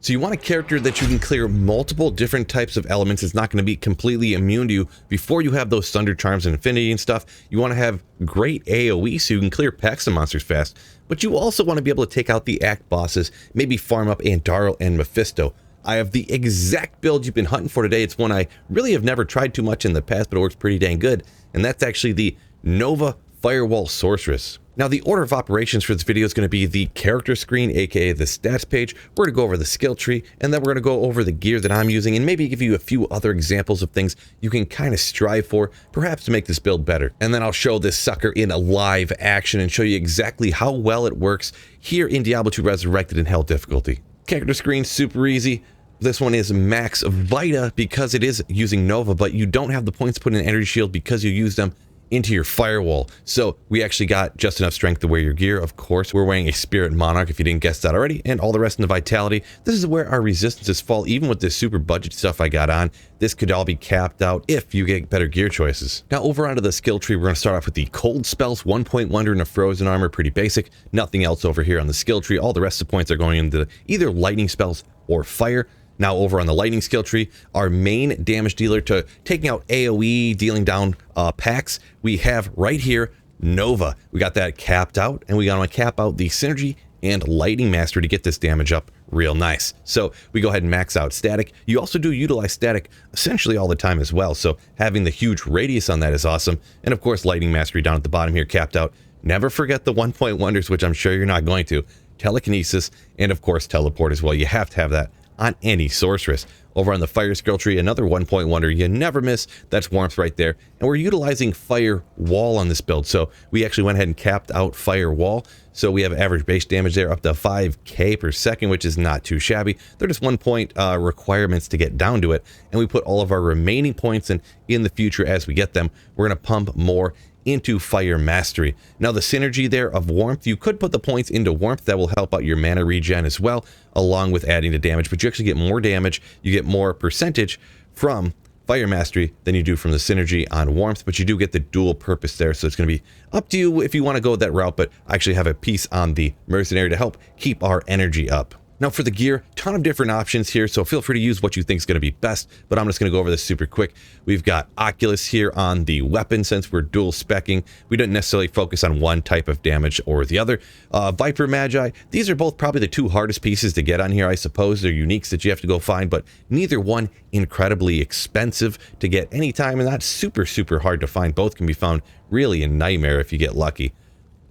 So you want a character that you can clear multiple different types of elements. It's not going to be completely immune to you before you have those Thunder Charms and Infinity and stuff. You want to have great AoE so you can clear packs of monsters fast. But you also want to be able to take out the Act bosses, maybe farm up Andaro and Mephisto. I have the exact build you've been hunting for today. It's one I really have never tried too much in the past, but it works pretty dang good. And that's actually the Nova Firewall Sorceress. Now, the order of operations for this video is going to be the character screen, aka the stats page. We're going to go over the skill tree, and then we're going to go over the gear that I'm using, and maybe give you a few other examples of things you can kind of strive for, perhaps to make this build better. And then I'll show this sucker in a live action and show you exactly how well it works here in Diablo 2 Resurrected in Hell difficulty. Character screen, super easy. This one is max Vita because it is using Nova, but you don't have the points put in Energy Shield because you use them into your Firewall. So we actually got just enough strength to wear your gear. Of course, we're wearing a Spirit Monarch if you didn't guess that already, and all the rest in the Vitality. This is where our resistances fall. Even with this super budget stuff I got on, this could all be capped out if you get better gear choices. Now over onto the skill tree, we're going to start off with the Cold Spells, 1 Point Wonder and a Frozen Armor, pretty basic. Nothing else over here on the skill tree. All the rest of the points are going into either Lightning Spells or Fire. Now over on the lightning skill tree, our main damage dealer to taking out AoE, dealing down packs, we have right here Nova. We got that capped out, and we got to cap out the Synergy and Lightning Mastery to get this damage up real nice. So we go ahead and max out Static. You also do utilize Static essentially all the time as well, so having the huge radius on that is awesome. And of course, Lightning Mastery down at the bottom here capped out. Never forget the 1 Point Wonders, which I'm sure you're not going to. Telekinesis, and of course Teleport as well. You have to have that on any sorceress. Over on the fire skill tree, another 1 Point Wonder you never miss. That's Warmth right there. And we're utilizing Firewall on this build. So we actually went ahead and capped out Firewall. So we have average base damage there up to 5k per second, which is not too shabby. They're just 1 point requirements to get down to it. And we put all of our remaining points in the future as we get them. We're going to pump more into Fire Mastery. Now the synergy there of Warmth, you could put the points into Warmth. That will help out your mana regen as well, along with adding the damage, but you actually get more damage, you get more percentage from Fire Mastery than you do from the synergy on Warmth, but you do get the dual purpose there, so it's going to be up to you if you want to go that route, but I actually have a piece on the Mercenary to help keep our energy up. Now for the gear, ton of different options here, so feel free to use what you think is going to be best, but I'm just going to go over this super quick. We've got Oculus here on the weapon since we're dual speccing. We don't necessarily focus on one type of damage or the other. Viper Magi, these are both probably the two hardest pieces to get on here, I suppose. They're uniques that you have to go find, but neither one incredibly expensive to get anytime and not super, super hard to find. Both can be found really in Nightmare if you get lucky.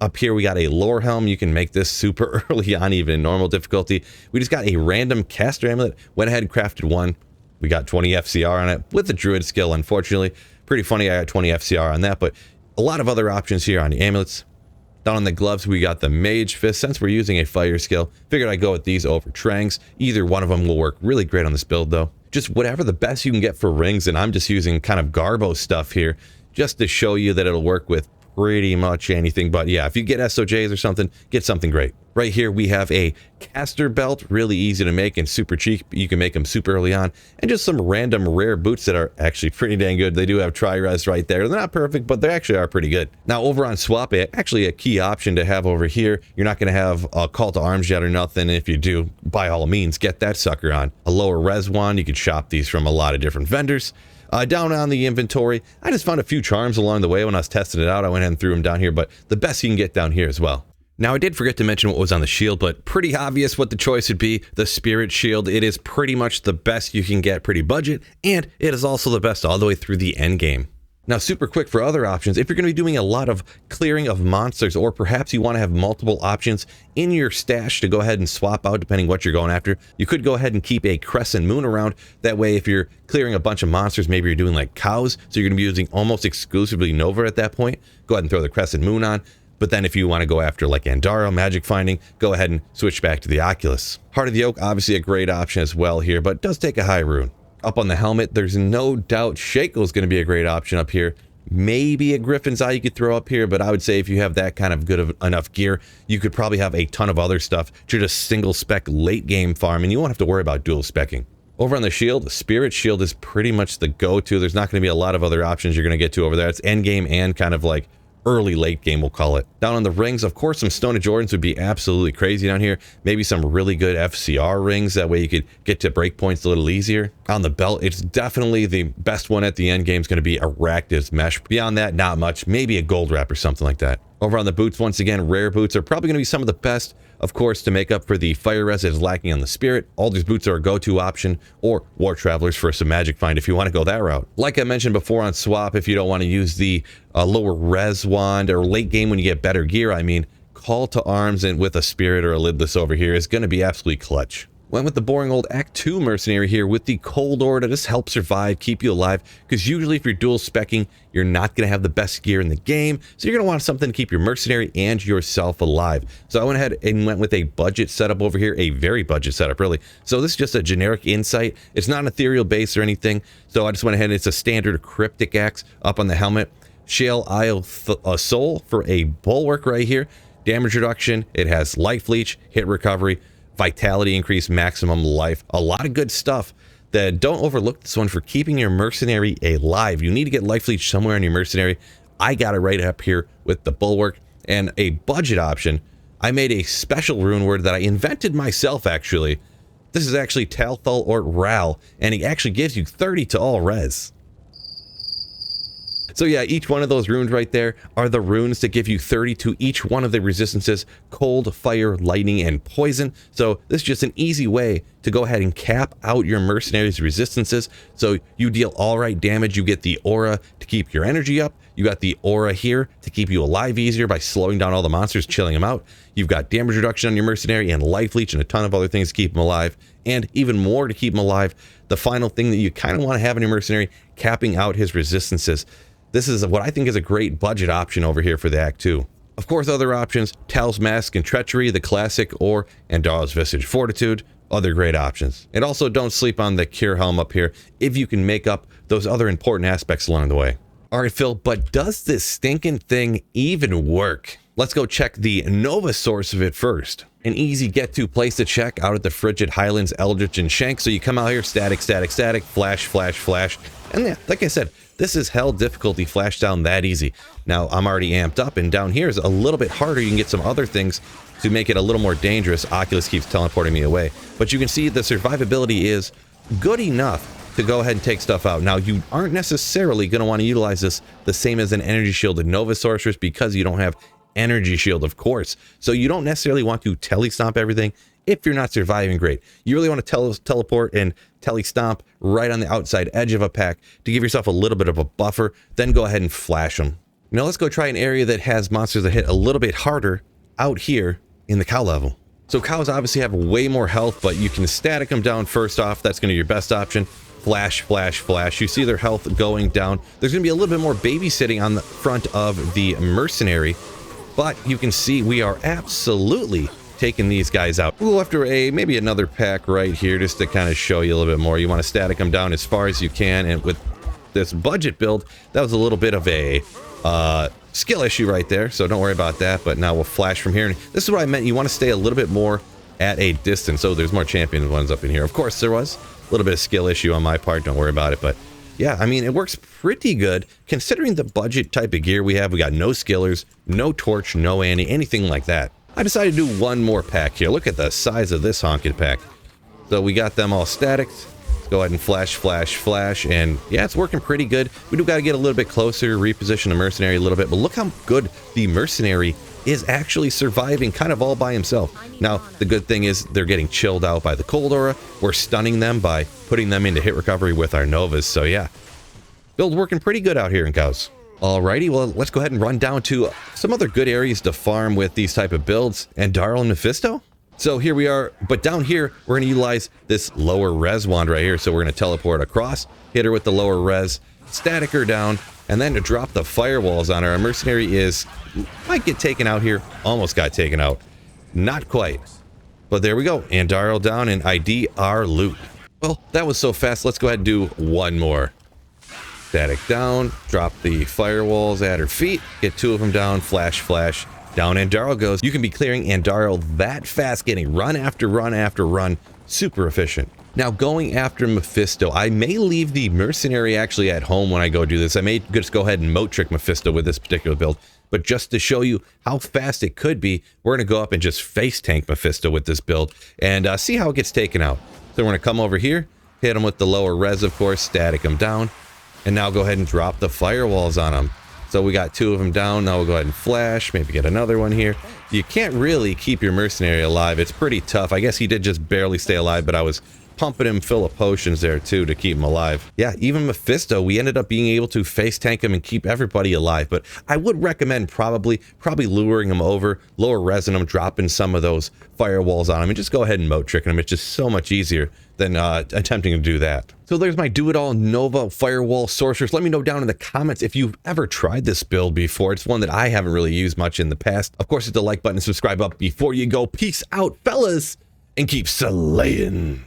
Up here, we got a Lore Helm. You can make this super early on, even in normal difficulty. We just got a random caster amulet. Went ahead and crafted one. We got 20 FCR on it with the Druid skill, unfortunately. Pretty funny, I got 20 FCR on that, but a lot of other options here on the amulets. Down on the gloves, we got the Mage Fist. Since we're using a fire skill, figured I'd go with these over Trangs. Either one of them will work really great on this build, though. Just whatever the best you can get for rings, and I'm just using kind of Garbo stuff here just to show you that it'll work with pretty much anything. But yeah, if you get SOJs or something, get something great. Right here we have a caster belt, really easy to make and super cheap. You can make them super early on, and just some random rare boots that are actually pretty dang good. They do have tri-res right there. They're not perfect, but they actually are pretty good. Now over on Swap, actually a key option to have over here. You're not going to have a call to arms yet or nothing. If you do, by all means, get that sucker on. A lower res one, you could shop these from a lot of different vendors. Down on the inventory, I just found a few charms along the way when I was testing it out. I went ahead and threw them down here, but the best you can get down here as well. Now, I did forget to mention what was on the shield, but pretty obvious what the choice would be. The Spirit Shield. It is pretty much the best you can get, pretty budget, and it is also the best all the way through the end game. Now, super quick for other options, if you're going to be doing a lot of clearing of monsters, or perhaps you want to have multiple options in your stash to go ahead and swap out depending what you're going after, you could go ahead and keep a Crescent Moon around. That way, if you're clearing a bunch of monsters, maybe you're doing like cows, so you're going to be using almost exclusively Nova at that point, go ahead and throw the Crescent Moon on. But then if you want to go after like Andaro, Magic Finding, go ahead and switch back to the Oculus. Heart of the Oak, obviously a great option as well here, but it does take a high rune. Up on the helmet, there's no doubt Shaco is going to be a great option up here. Maybe a Griffin's Eye you could throw up here, but I would say if you have that kind of good of enough gear, you could probably have a ton of other stuff to just single spec late game farm, and you won't have to worry about dual specking. Over on the shield, the Spirit Shield is pretty much the go-to. There's not going to be a lot of other options you're going to get to over there. It's end game and kind of like early late game, we'll call it. Down on the rings, of course, some Stone of Jordans would be absolutely crazy down here. Maybe some really good FCR rings. That way you could get to breakpoints a little easier. On the belt, it's definitely the best one at the end game is going to be Arachnid's Mesh. Beyond that, not much. Maybe a gold wrap or something like that. Over on the boots, once again, rare boots are probably going to be some of the best, of course, to make up for the fire res that is lacking on the spirit. Alder's boots are a go-to option, or War Travelers for some magic find if you want to go that route. Like I mentioned before on swap, if you don't want to use the lower res wand, or late game when you get better gear, I mean, Call to Arms and with a spirit or a lidless over here is going to be absolutely clutch. Went with the boring old Act 2 mercenary here with the cold aura to just help survive, keep you alive, because usually if you're dual specking, you're not going to have the best gear in the game, so you're going to want something to keep your mercenary and yourself alive. So I went ahead and went with a budget setup over here, a very budget setup really. So this is just a generic insight. It's not an ethereal base or anything, so I just went ahead and it's a standard cryptic axe up on the helmet. Shale Isle Soul for a bulwark right here. Damage reduction, it has life leech, hit recovery, vitality increase, maximum life, a lot of good stuff. That don't overlook this one for keeping your mercenary alive. You need to get life leech somewhere in your mercenary. I got it right up here with the bulwark. And a budget option, I made a special rune word that I invented myself actually. This is actually Talthal or Ral, and it actually gives you 30 to all res. So yeah, each one of those runes right there are the runes that give you 30 to each one of the resistances: cold, fire, lightning, and poison. So this is just an easy way to go ahead and cap out your mercenaries' resistances. So you deal all right damage, you get the aura to keep your energy up. You got the aura here to keep you alive easier by slowing down all the monsters, chilling them out. You've got damage reduction on your mercenary and life leech and a ton of other things to keep them alive. And even more to keep them alive, the final thing that you kind of want to have in your mercenary, capping out his resistances. This is what I think is a great budget option over here for the Act 2. Of course, other options, Tal's Mask and Treachery, the classic, or Andala's Visage Fortitude, other great options. And also don't sleep on the Cure Helm up here if you can make up those other important aspects along the way. All right, Phil, but does this stinking thing even work? Let's go check the Nova source of it first. An easy get-to place to check out at the Frigid Highlands, Eldritch, and Shank. So you come out here, static, static, static, flash, flash, flash. And yeah, like I said, this is hell difficulty flash down that easy. Now, I'm already amped up, and down here is a little bit harder. You can get some other things to make it a little more dangerous. Oculus keeps teleporting me away. But you can see the survivability is good enough to go ahead and take stuff out. Now, you aren't necessarily going to want to utilize this the same as an energy shielded Nova Sorceress because you don't have energy shield, of course. So you don't necessarily want to telestomp everything if you're not surviving great. You really want to teleport and telestomp right on the outside edge of a pack to give yourself a little bit of a buffer, then go ahead and flash them. Now let's go try an area that has monsters that hit a little bit harder out here in the cow level. So cows obviously have way more health, but you can static them down first off. That's going to be your best option. Flash, flash, flash. You see their health going down. There's going to be a little bit more babysitting on the front of the mercenary, but you can see we are absolutely taking these guys out. We'll go after maybe another pack right here just to kind of show you a little bit more. You want to static them down as far as you can, and with this budget build, that was a little bit of a skill issue right there, so don't worry about that. But now we'll flash from here, and this is what I meant. You want to stay a little bit more at a distance. So there's more champion ones up in here. Of course there was a little bit of skill issue on my part, don't worry about it. But yeah, I mean, it works pretty good considering the budget type of gear we have. We got no skillers, no torch, no anything like that. I decided to do one more pack here. Look at the size of this honking pack. So we got them all static. Let's go ahead and flash, flash, flash. And yeah, it's working pretty good. We do got to get a little bit closer, reposition the mercenary a little bit. But look how good the mercenary is actually surviving kind of all by himself. Now, the good thing is they're getting chilled out by the cold aura. We're stunning them by putting them into hit recovery with our Novas. So yeah, build working pretty good out here in cows. Alrighty, well, let's go ahead and run down to some other good areas to farm with these type of builds. And Darl and Mephisto? So here we are, but down here, we're going to utilize this lower res wand right here. So we're going to teleport across, hit her with the lower res, static her down, and then to drop the firewalls on her. Our mercenary might get taken out here. Almost got taken out. Not quite. But there we go. And Darl down and ID our loot. Well, that was so fast. Let's go ahead and do one more. Static down, drop the firewalls at her feet, get two of them down, flash, flash, down Andaro goes. You can be clearing Andaro that fast, getting run after run after run, super efficient. Now, going after Mephisto, I may leave the mercenary actually at home when I go do this. I may just go ahead and moat trick Mephisto with this particular build. But just to show you how fast it could be, we're going to go up and just face tank Mephisto with this build and see how it gets taken out. So we're going to come over here, hit him with the lower res, of course, static him down, and now go ahead and drop the firewalls on him. So we got 2 of them down. Now we'll go ahead and flash, maybe get another one here. You can't really keep your mercenary alive. It's pretty tough. I guess he did just barely stay alive, but I was pumping him full of potions there too to keep him alive. Yeah, even Mephisto, we ended up being able to face tank him and keep everybody alive. But I would recommend probably luring him over, lower resing him, dropping some of those firewalls on him, and just go ahead and moat tricking him. It's just so much easier than attempting to do that. So there's my do-it-all Nova Firewall Sorcerers. Let me know down in the comments if you've ever tried this build before. It's one that I haven't really used much in the past. Of course, hit the like button and subscribe up before you go. Peace out, fellas, and keep slaying.